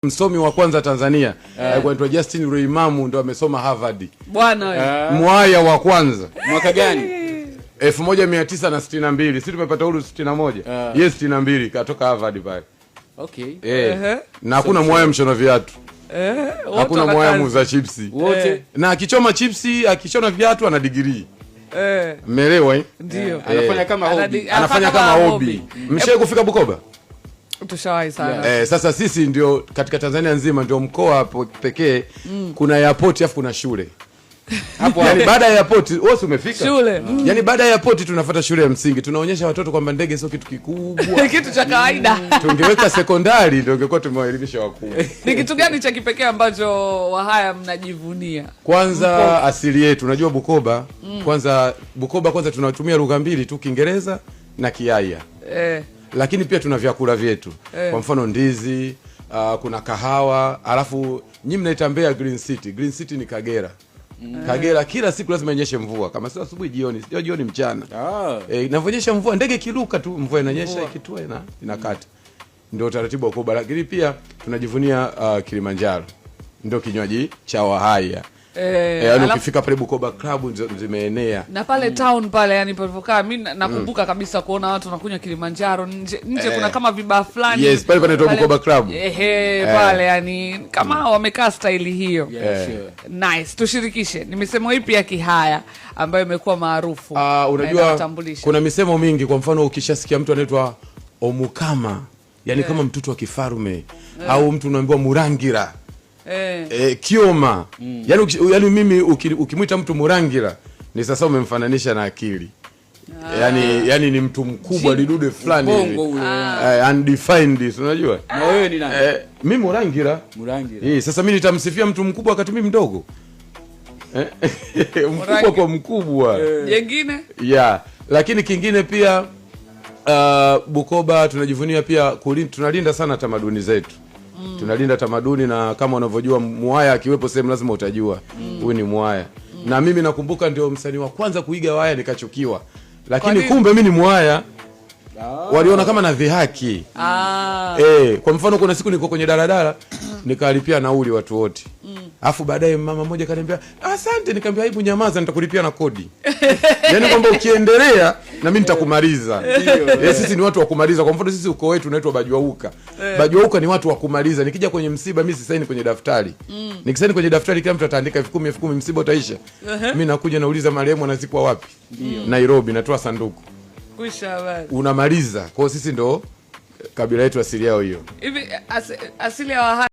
Msomi wa kwanza Tanzania anaitwa Justin Ruimamu, ndo amesoma Harvard. Bwana wewe. Mwaya wa kwanza. Mwaka gani? 1962. Sisi tumepata uhuru 61. Yes 62 katoka Harvard pale. Okay. Na hakuna mwaya mshona viatu. Hakuna mwaya muuza chipsi. Wote. Na akichoma chipsi, akichona viatu ana degree. Mmeelewa Ndio. Anafanya kama hobby. Anafanya kama hobby. Mshawahi kufika Bukoba? Tushawahi sana. Sasa sisi ndio katika Tanzania nzima ndio mkoa pekee kuna airport afu kuna shule. Hapo yani baada ya airport wewe umefika. Shule. Yani baada ya airport tunafuata shule ya msingi. Tunaonyesha watoto kwamba ndege sio kitu kikubwa. Kitu cha kawaida. Tungeweka sekondari ndio ungekuwa tumewaelimisha wakubwa. Ni kitu gani cha kipekee ambacho Wahaya mnajivunia? Kwanza asili yetu. Unajua Bukoba, kwanza tunatumia lugha mbili tu, Kiingereza na Kiaya. Lakini pia tuna vyakula vyetu. Kwa mfano ndizi, kuna kahawa, alafu nyinyi mnaita Mbeya Green City. Green City ni Kagera. Kagera kila siku lazima inyeshe mvua, kama sio asubuhi jioni, sio jioni mchana. Inavonyesha mvua ndege kiruka tu, mvua inanyesha ikitua inakata. Ndio taratibu wa Bukoba. Lakini pia tunajivunia Kilimanjaro. Ndio kinywaji cha Wahaya. Yani ukifika pale Bukoba Club zimeenea. Na pale town pale yani palipokaa mimi nakumbuka kabisa kuona watu wanakunywa Kilimanjaro nje kuna kama vibaa fulani. Yes, pale panaitwa Bukoba Club. Pale yani kama wamekaa style hiyo. Sure. Nice. Tushirikishe. Ni misemo ipi ya Kihaya ambayo imekuwa maarufu? Unajua kuna misemo mingi, kwa mfano ukishasikia mtu anaitwa Omukama, yani kama mtoto wa kifarume, au mtu unaambiwa Murangira. Kioma. Yani mimi ukimuita mtu Murangira ni sasa umemfananisha na akili. Yani ni mtu mkubwa lidude fulani undefined, unajua? Na wewe ni nani? Mimi Murangira. Sasa mimi nitamsifia mtu mkubwa wakati mimi mdogo. Mkubwa kwa mkubwa. Jengine? Lakini kingine pia Bukoba tunajivunia pia tunalinda sana tamaduni zetu. Tunalinda tamaduni, na kama unavyojua Mwaya akiwepo sehemu lazima utajua huyu ni Mwaya. Na mimi nakumbuka ndio msanii wa kwanza kuiga Waya nikachukiwa. Lakini kumbe mimi ni Mwaya. Waliona kama na dhihaki. Kwa mfano kuna siku niko kwenye daladala nikalipia nauli watu wote. Alafu baadaye mama mmoja kaniambia, "Asante." Nikamwambia, "Hebu nyamaza, nitakulipia na kodi." Yaani kwamba ukiendelea na mimi nitakumaliza. Sisi ni watu wa kumaliza. Kwa mfano sisi ukoo wetu unaitwa Bajwauka. Bajwauka ni watu wa kumaliza. Nikija kwenye msiba mimi sisaini kwenye daftari. Nikisaini kwenye daftari kila mtu ataandika 10,000 msiba utaisha. Mimi nakuja nauliza marehemu anazikwa wapi? Nairobi, natoa sanduku. Kwisha habari. Unamaliza. Kwa hiyo sisi ndo kabila yetu asili yao hiyo. Hivi asili ya Wahaya